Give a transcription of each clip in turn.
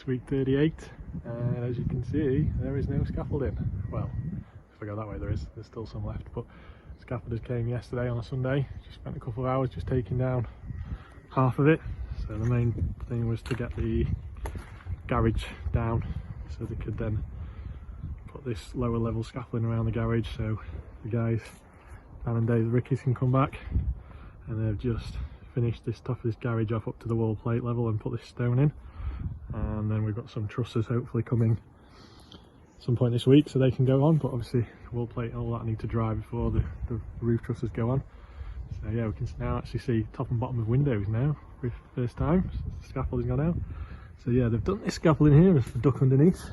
week 38, and as you can see, there is no scaffolding. Well, if I go that way, there's still some left, but scaffolders came yesterday on a Sunday. Just spent a couple of hours just taking down half of it. So the main thing was to get the garage down so they could then put this lower level scaffolding around the garage so the guys, Dan and Dave, the brickies, can come back. And they've just finished this top of this garage off up to the wall plate level and put this stone in. And then we've got some trusses hopefully coming some point this week so they can go on, but obviously wall plate and all that need to dry before the roof trusses go on. So yeah, we can now actually see top and bottom of windows now for the first time since the scaffolding's gone out. So yeah, they've done this scaffolding here with the duck underneath.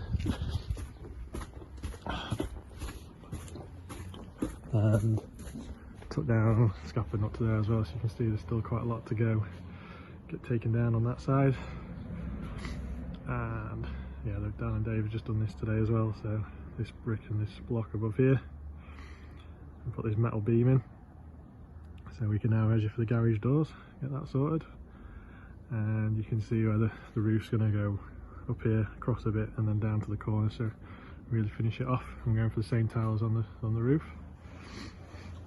And took down scaffolding up to there as well, so you can see there's still quite a lot to go, get taken down on that side. And yeah, Dan and Dave have just done this today as well, so this brick and this block above here, and put this metal beam in so we can now measure for the garage doors, get that sorted. And you can see where the roof's going to go up here, across a bit, and then down to the corner, so really finish it off. I'm going for the same tiles on the roof.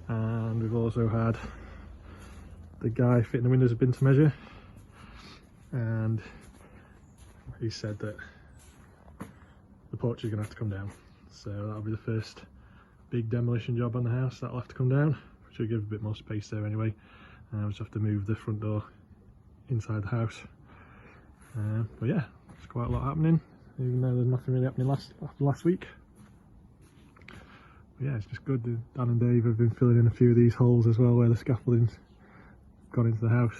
And we've also had the guy fitting the windows have been to measure, and he said that the porch is going to have to come down, so that'll be the first big demolition job on the house. That'll have to come down, which will give a bit more space there anyway. And I'll just have to move the front door inside the house. But yeah, there's quite a lot happening, even though there's nothing really happening after last week. But yeah, it's just good. Dan and Dave have been filling in a few of these holes as well where the scaffolding's gone into the house.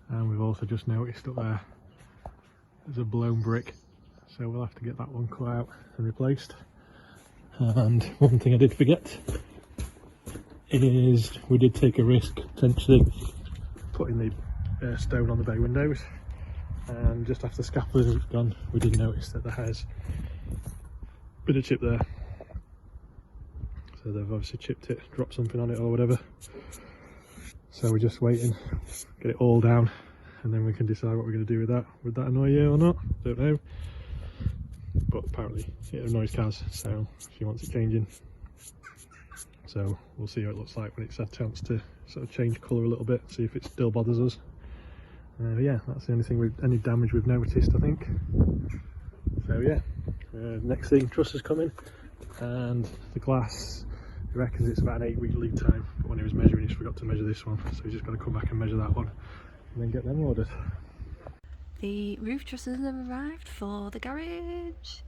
And we've also just noticed up there there's a blown brick, so we'll have to get that one cut out and replaced. And one thing I did forget is we did take a risk potentially putting the stone on the bay windows, and just after the scaffolding was gone we did notice that there has a bit of chip there. So they've obviously chipped it, dropped something on it or whatever. So we're just waiting, get it all down, and then we can decide what we're going to do with that. Would that annoy you or not? Don't know. But apparently it annoys Kaz, so she wants it changing. So we'll see how it looks like when it's had a chance to sort of change colour a little bit, see if it still bothers us. Yeah, that's the only thing any damage we've noticed, I think. So yeah, next thing, trusses coming, and the glass, he reckons it's about an 8-week lead time, but when he was measuring he forgot to measure this one, so he's just got to come back and measure that one and then get them ordered. The roof trusses have arrived for the garage.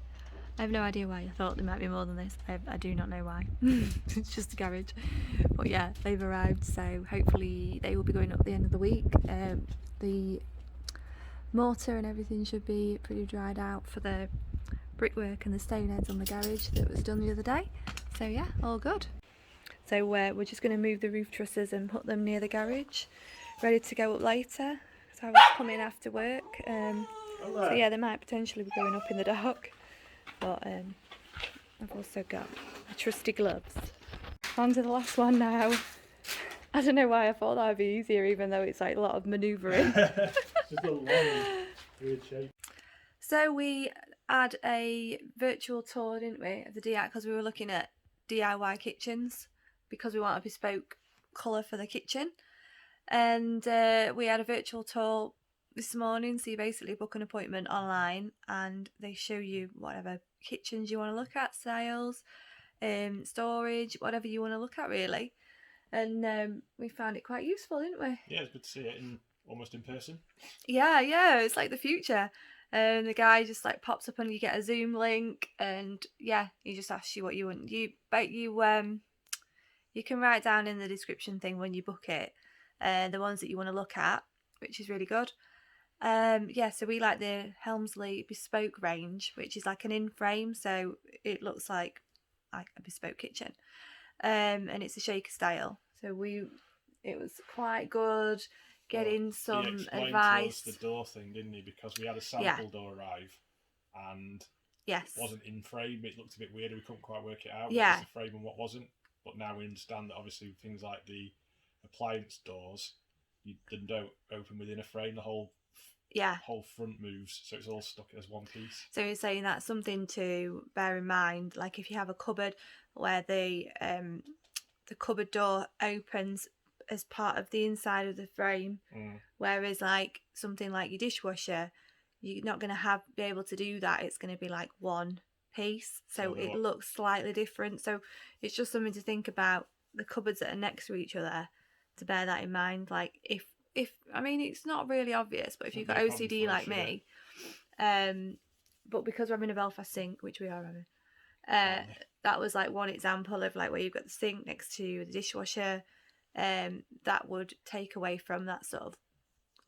I have no idea why. I thought there might be more than this. I do not know why. It's just a garage. But yeah, they've arrived, so hopefully they will be going up at the end of the week. The mortar and everything should be pretty dried out for the brickwork and the stone heads on the garage that was done the other day. So yeah, all good. So we're just going to move the roof trusses and put them near the garage, ready to go up later. So I was coming after work. So yeah, they might potentially be going up in the dark. But I've also got my trusty gloves. On to the last one now. I don't know why I thought that would be easier, even though it's like a lot of manoeuvring. Just a long, weird shape. So we had a virtual tour, didn't we, of the DIY, because we were looking at DIY kitchens because we want a bespoke colour for the kitchen. And we had a virtual tour this morning, so you basically book an appointment online and they show you whatever kitchens you want to look at, styles, storage, whatever you want to look at really. And we found it quite useful, didn't we? Yeah, it's good to see it almost in person. Yeah, it's like the future. The guy just like pops up and you get a Zoom link, and yeah, he just asks you what you want. You can write down in the description thing when you book it the ones that you want to look at, which is really good. So we like the Helmsley bespoke range, which is like an in-frame, so it looks like a bespoke kitchen, and it's a shaker style. So it was quite good getting some advice. To us the door thing, didn't he? Because we had a sample door arrive, and it wasn't in frame. It looked a bit weird. We couldn't quite work it out. What was the frame and what wasn't. But now we understand that obviously things like the appliance doors, they don't open within a frame. The whole whole front moves, so it's all stuck as one piece. So you're saying that's something to bear in mind, like if you have a cupboard where the cupboard door opens as part of the inside of the frame, whereas like something like your dishwasher, you're not going to be able to do that. It's going to be like one piece, so it looks slightly different. So it's just something to think about, the cupboards that are next to each other, to bear that in mind. Like if I mean, it's not really obvious, but if you've got OCD like me, but because we're having a Belfast sink, which we are having, that was like one example of like where you've got the sink next to the dishwasher, that would take away from that sort of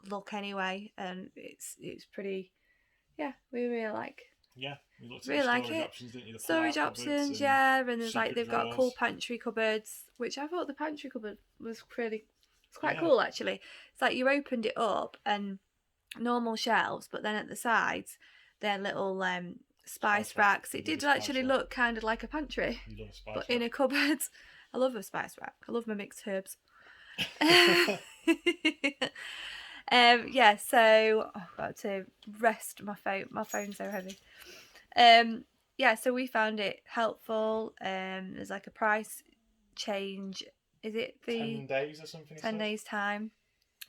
look anyway, and it's pretty, we really like. Yeah, we looked at really the like storage it. options, didn't you? The Storage options, and there's like they've got cool pantry cupboards, which I thought the pantry cupboard was it's quite cool actually. It's like you opened it up and normal shelves, but then at the sides they're little spice racks. It did actually look kind of like a pantry, but in a cupboard. I love a spice rack. I love my mixed herbs. So I've got to rest my phone. My phone's so heavy. So we found it helpful. There's like a price change. Is it the 10 days or something? 10 days time.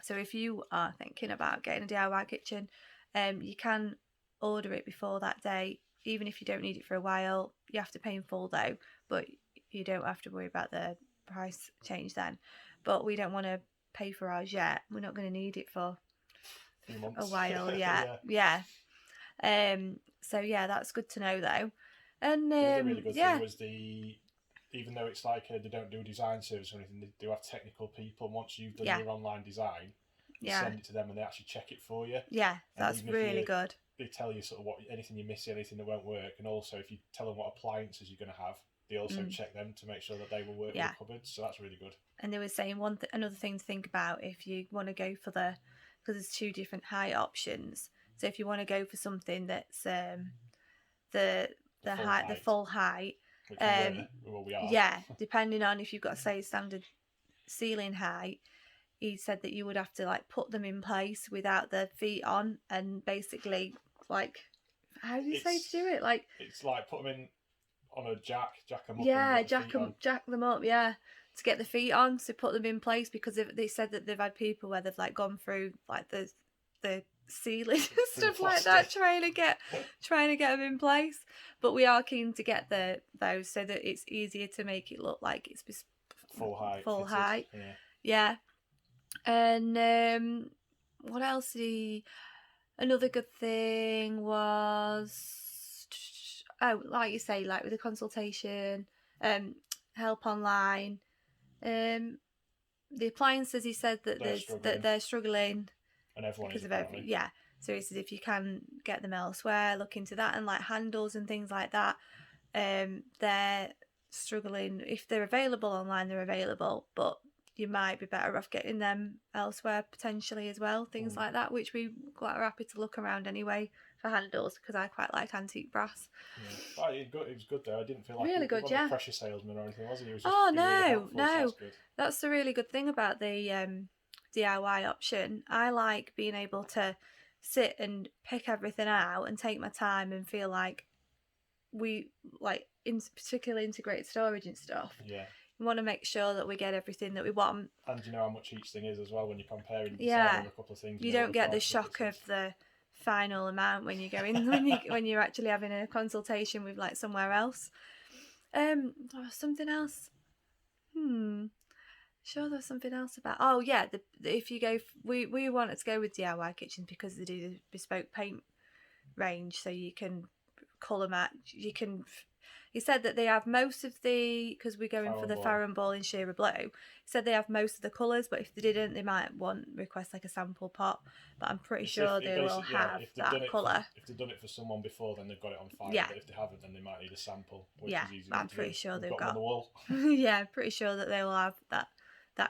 So if you are thinking about getting a DIY kitchen, you can order it before that date. Even if you don't need it for a while, you have to pay in full though, but you don't have to worry about the price change then. But we don't want to pay for ours yet. We're not going to need it for a while yet. So that's good to know though. And the other really good thing was even though it's like they don't do a design service or anything, they do have technical people. Once you've done your online design, you send it to them and they actually check it for you. Yeah, that's really good. They tell you sort of anything you're missing, anything that won't work, and also if you tell them what appliances you're going to have, they also check them to make sure that they will work with the cupboards. So that's really good. And they were saying another thing to think about if you want to go for because there's two different height options. So if you want to go for something that's the full height, we are. Depending on if you've got say standard ceiling height, he said that you would have to like put them in place without the feet on, and basically like, how do you say to do it? Like it's like put them in on a jack them up. Jack them up, to get the feet on. So put them in place, because they said that they've had people where they've like gone through like the ceiling and stuff like that, trying to get them in place. But we are keen to get those so that it's easier to make it look like it's full height. And what else another good thing was, like you say, like with the consultation, help online, the appliances, he said that they're struggling. And everyone because of everything. So he said if you can get them elsewhere, look into that. And like handles and things like that, they're struggling. If they're available online, they're available, but you might be better off getting them elsewhere potentially as well. Things like that, which we quite are happy to look around anyway for handles, because I quite liked antique brass. It was good though. I didn't feel like really good, a pressure salesman or anything, was he? He was just no. So that's the really good thing about the DIY option. I like being able to sit and pick everything out and take my time and feel like we particularly integrated storage and stuff. We want to make sure that we get everything that we want. And you know how much each thing is as well when you're comparing a couple of things. You don't get the shock of the final amount when you go in when you're actually having a consultation with like somewhere else. Something else. Sure, there's something else about. If you go, we wanted to go with DIY kitchens because they do the bespoke paint range, so you can colour match. He said that they have most of because we're going for the Farron Ball in Shearer Blue. He said they have most of the colours, but if they didn't, they might request like a sample pot. But I'm pretty sure they will have that colour. If they've done it for someone before, then they've got it on file. But if they haven't, then they might need a sample. Which is easy I'm pretty sure they've got on the wall. Pretty sure that they will have that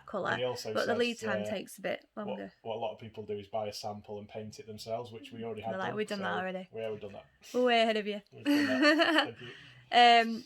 colour. But the lead time takes a bit longer. What a lot of people do is buy a sample and paint it themselves, which we already had. We've done that already. We've done that. We're way ahead of you. We've done that. Thank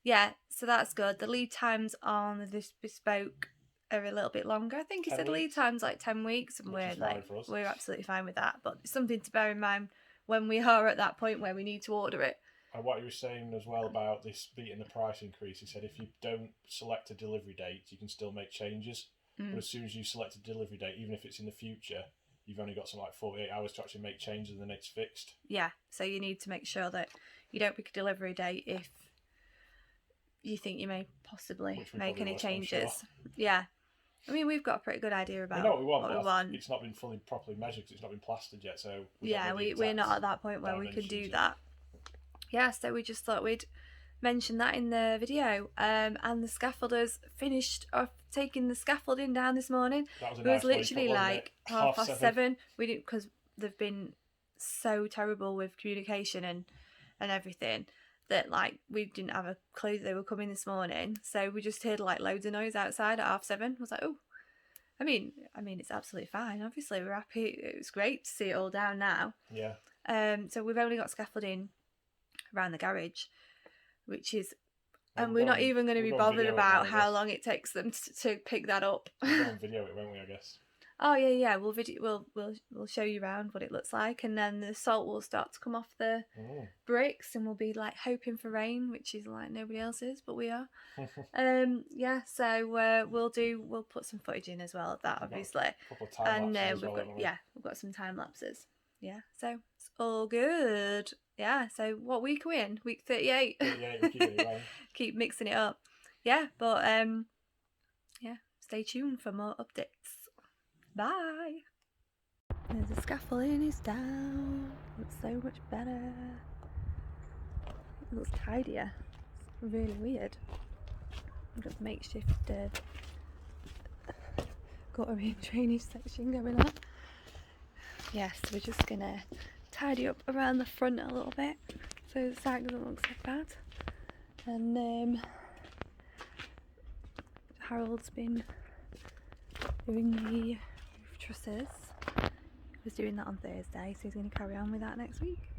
you. So that's good. The lead times on this bespoke are a little bit longer. I think he said lead time's like 10 weeks, and we're absolutely fine with that. But it's something to bear in mind when we are at that point where we need to order it. And what he was saying as well about this beating the price increase, he said if you don't select a delivery date, you can still make changes. But as soon as you select a delivery date, even if it's in the future, you've only got something like 48 hours to actually make changes, and then it's fixed. Yeah, so you need to make sure that you don't pick a delivery date if you think you may possibly make any changes. Sure. Yeah. I mean, we've got a pretty good idea about what we want. It's not been fully properly measured because it's not been plastered yet, so we're not at that point where we can do that. Yeah, so we just thought we'd mention that in the video. And the scaffolders finished off taking the scaffolding down this morning. It was literally like 7:30. We didn't, because they've been so terrible with communication and everything, that like we didn't have a clue they were coming this morning. So we just heard like loads of noise outside at 7:30. I was like, oh, I mean it's absolutely fine. Obviously we're happy. It was great to see it all down now. Yeah. So we've only got scaffolding around the garage, which is, and we're not even going to be bothered about how long it takes them to pick that up. We'll go on video it, won't we, I guess? Oh yeah. We'll show you around what it looks like, and then the salt will start to come off the bricks, and we'll be like hoping for rain, which is like nobody else is, but we are. Yeah. So we'll put some footage in as well of that, obviously, and we've got some time lapses. Yeah. So it's all good. Yeah. So what week are we in? Week 38. Keep mixing it up. Yeah. But yeah. Stay tuned for more updates. Bye. The scaffolding is down. Looks so much better. It looks tidier. It's really weird. I've got the makeshift guttering drainage section going on. Yes, we're just gonna tidy up around the front a little bit so the side doesn't look so bad. And Harold's been doing the roof trusses. He was doing that on Thursday, so he's going to carry on with that next week.